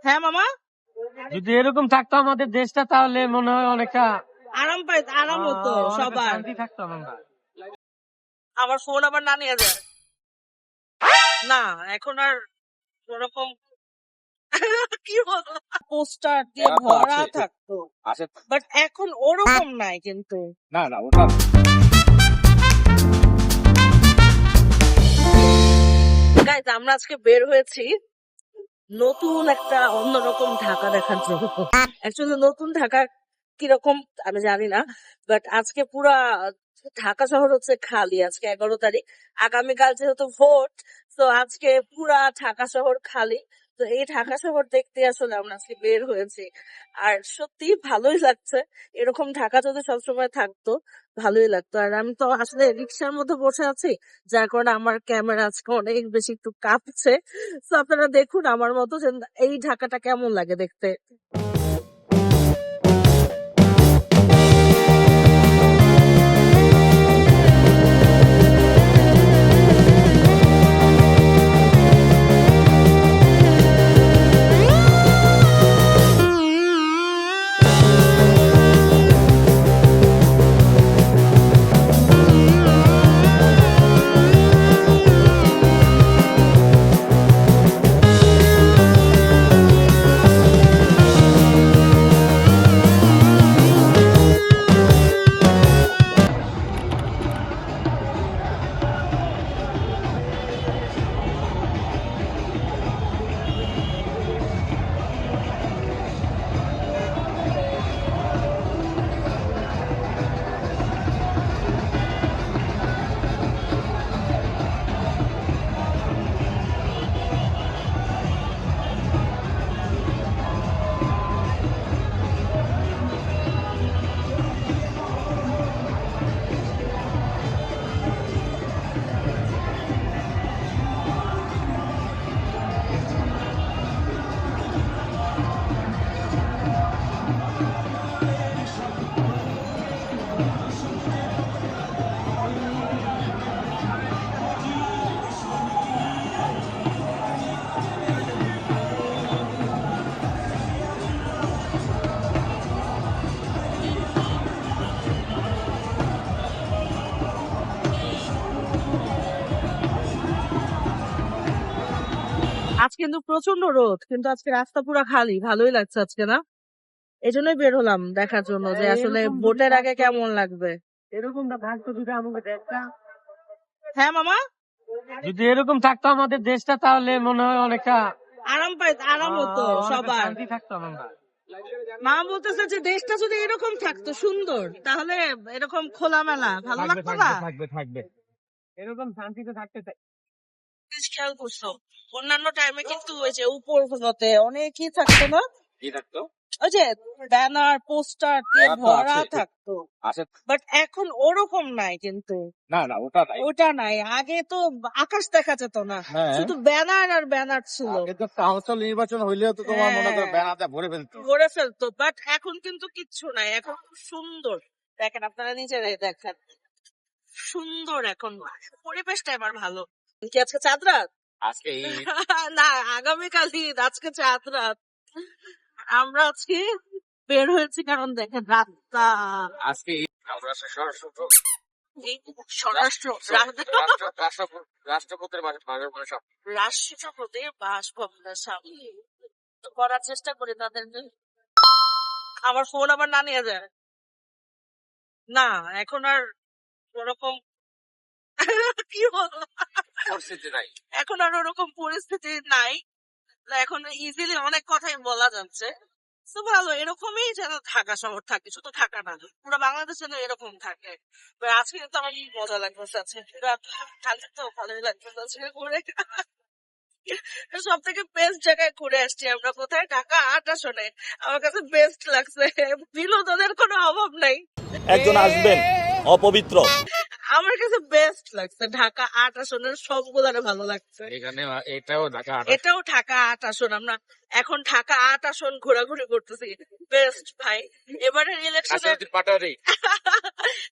হ্যাঁ মামা, যদি এরকম থাকতো আমাদের দেশটা তাহলে মনে হয় অনেকটা আরাম হতো সবার। শান্তি থাকতো আমরা। আমার ফোন আবার না নিয়ে যায় না, এখন আর ওরকম কি বলবো, পোস্টার দিয়ে ভরা থাকতো, বাট এখন ওরকম নাই কিন্তু। না না ওটা গাইজ, আমরা আজকে বের হয়েছি নতুন একটা অন্যরকম ঢাকা দেখার জন্য। অ্যাকচুয়ালি নতুন ঢাকা কিরকম আমি জানি না, বাট আজকে পুরা ঢাকা শহর হচ্ছে খালি। আজকে 11 তারিখ, আগামীকাল যেহেতু ভোট, তো আজকে পুরা ঢাকা শহর খালি। তো এই ঢাকা শহর দেখতে আসলে আমরা আজকে বের হয়েছি, আর সত্যি ভালোই লাগছে। এরকম ঢাকা যদি সবসময় থাকতো ভালোই লাগতো। আর আমি তো আসলে রিক্সার মধ্যে বসে আছি, যার কারণে আমার ক্যামেরা আজকে অনেক বেশি একটু কাঁপছে। তো আপনারা দেখুন আমার মতো যে এই ঢাকাটা কেমন লাগে দেখতে। আজ কিন্তু প্রচন্ড রোদ, কিন্তু আজকে রাস্তা পুরো খালি, ভালোই লাগছে আজকে না? এই জন্যই বের হলাম দেখার জন্য যে আসলে ভোটের আগে কেমন লাগবে। এরকমটা থাকতো যদি আমাদের দেশটা, হ্যাঁ মামা, যদি এরকম থাকতো আমাদের দেশটা তাহলে মনে হয় অনেকটা আরাম হতো সবার। শান্তি থাকতো আমরা। মা বলতেছে যে দেশটা যদি এরকম থাকতো সুন্দর, তাহলে এরকম খোলামেলা ভালো থাকবে লাগতো না? থাকবে থাকবে এরকম শান্তিতে থাকতে চাই। খেয়াল করছো অন্যান্য টাইমে কিন্তু ওই যে উপর গুলোতে অনেকই থাকতো না, কি থাকতো? ওই যে ব্যানার পোস্টার দিয়ে ব্যানার তো ভরা আছে। থাকতো, আছে বাট এখন ওরকম নাই কিন্তু। না না ওটা নাই। ওটা নাই, আগে তো আকাশ দেখা যেত না, হ্যাঁ শুধু ব্যানার আর ব্যানার ছিল। আগে তো কাউন্সিল নির্বাচন হইলেও তো তোমার মনে করো হ্যাঁ, ব্যানারটা ভরে ফেলতো। গড়ে ফেলতো, বাট এখন কিন্তু কিচ্ছু নাই। এখন খুব সুন্দর, দেখেন আপনারা নিজেরাই দেখেন, সুন্দর এখন পরিবেশটা এবার ভালো। কি আজকে চাঁদ রাত? আজকে ঈদ। না, আগামীকাল ঈদ, আজকে চাঁদ রাত। আমরা আজকে বের হয়েছি কারণ দেখেন রাতটা আজকে ঈদ। আমরা স্বরাষ্ট্র এই স্বরাষ্ট্র রাষ্ট্রপতির বাসভবনের সব রাষ্ট্রপতির বাসভবনের সামনে তো করার চেষ্টা করি তাদের। আমার ফোন আবার না নিয়ে যায় না, এখন আর ওরকম কি বলবো, পরিস্থিতি নাই। এখন আর ওরকম পরিস্থিতি নাই। এখন ইজিলি অনেক কথাই বলা যাচ্ছে। তো ভালো, এরকমই যেন ঢাকা শহর থাকে, শুধু ঢাকা না, পুরো বাংলাদেশ যেন এরকম থাকে। আজকে কিন্তু আমার মজা লাগতেছে, আজকে ঠান্ডা তো ভালোই লাগতেছে আজকে ঘুরে। সব থেকে বেস্ট জায়গায় ঘুরে আসছি আমরা, কোথায়? ঢাকা 8 আসনে। আমার কাছে বেস্ট লাগছে, বিনোদনের কোনো অভাব নাই। একজন আসবেন অপবিত্র। আমার কাছে বেস্ট লাগছে, ঢাকা 8 আসনের সবগুলারে ভালো লাগছে। এখানে এটাও ঢাকা এটাও ঢাকা 8 আসন, আমরা এখন ঢাকা 8 আসন ঘোরাঘুরি করতেছি। বেস্ট ভাই, এবারের ইলেকশনে পাটারি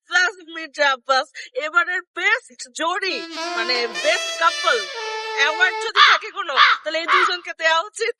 প্লাস মির্জা আব্বাস, এবারের বেস্ট জোড়ি, মানে বেস্ট কাপল অ্যাওয়ার্ড যদি থাকে কোনো, তাহলে এই দুজনকে দেওয়া উচিত।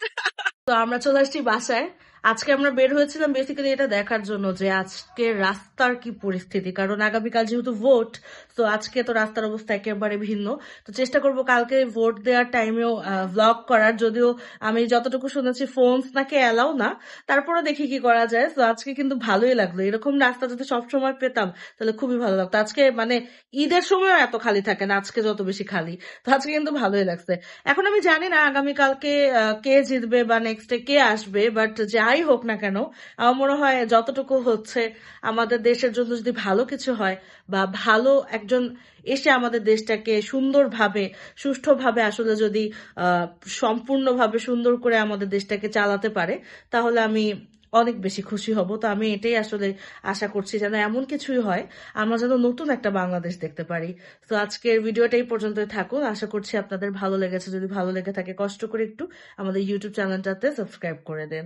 তো আমরা চলে আসছি বাসায়। আজকে আমরা বের হয়েছিলাম বেসিক্যালি এটা দেখার জন্য যে আজকে রাস্তার কি পরিস্থিতি, কারণ আগামীকাল যেহেতু ভোট, তো আজকে তো রাস্তার অবস্থা একেবারে ভিন্ন। তো চেষ্টা করব কালকে ভোট দেওয়ার টাইমেও ভ্লগ করার, যদিও আমি যতটুকু শুনেছি ফোনস নাকি অ্যালাউ না, তারপরে দেখি কি করা যায়। তো আজকে কিন্তু ভালোই লাগলো, এরকম রাস্তা যদি সবসময় পেতাম তাহলে খুবই ভালো লাগতো। আজকে মানে ঈদের সময় এত খালি থাকে না, আজকে যত বেশি খালি, তো আজকে কিন্তু ভালোই লাগছে। এখন আমি জানি না আগামীকালকে কে জিতবে বা নেক্সট ডে কে আসবে, বাট যাই হোক না কেন আমার মনে হয় যতটুকু হচ্ছে আমাদের দেশের জন্য যদি ভালো কিছু হয় বা ভালো একজন এসে আমাদের দেশটাকে সুন্দরভাবে সুষ্ঠুভাবে আসলে যদি সম্পূর্ণভাবে সুন্দর করে আমাদের দেশটাকে চালাতে পারে, তাহলে আমি অনেক বেশি খুশি হব। তো আমি এটাই আসলে আশা করছি যেন এমন কিছুই হয়, আমরা যেন নতুন একটা বাংলাদেশ দেখতে পারি। তো আজকের ভিডিওটা এই পর্যন্তই থাকুন, আশা করছি আপনাদের ভালো লেগেছে। যদি ভালো লেগে থাকে কষ্ট করে একটু আমাদের ইউটিউব চ্যানেলটাতে সাবস্ক্রাইব করে দেন।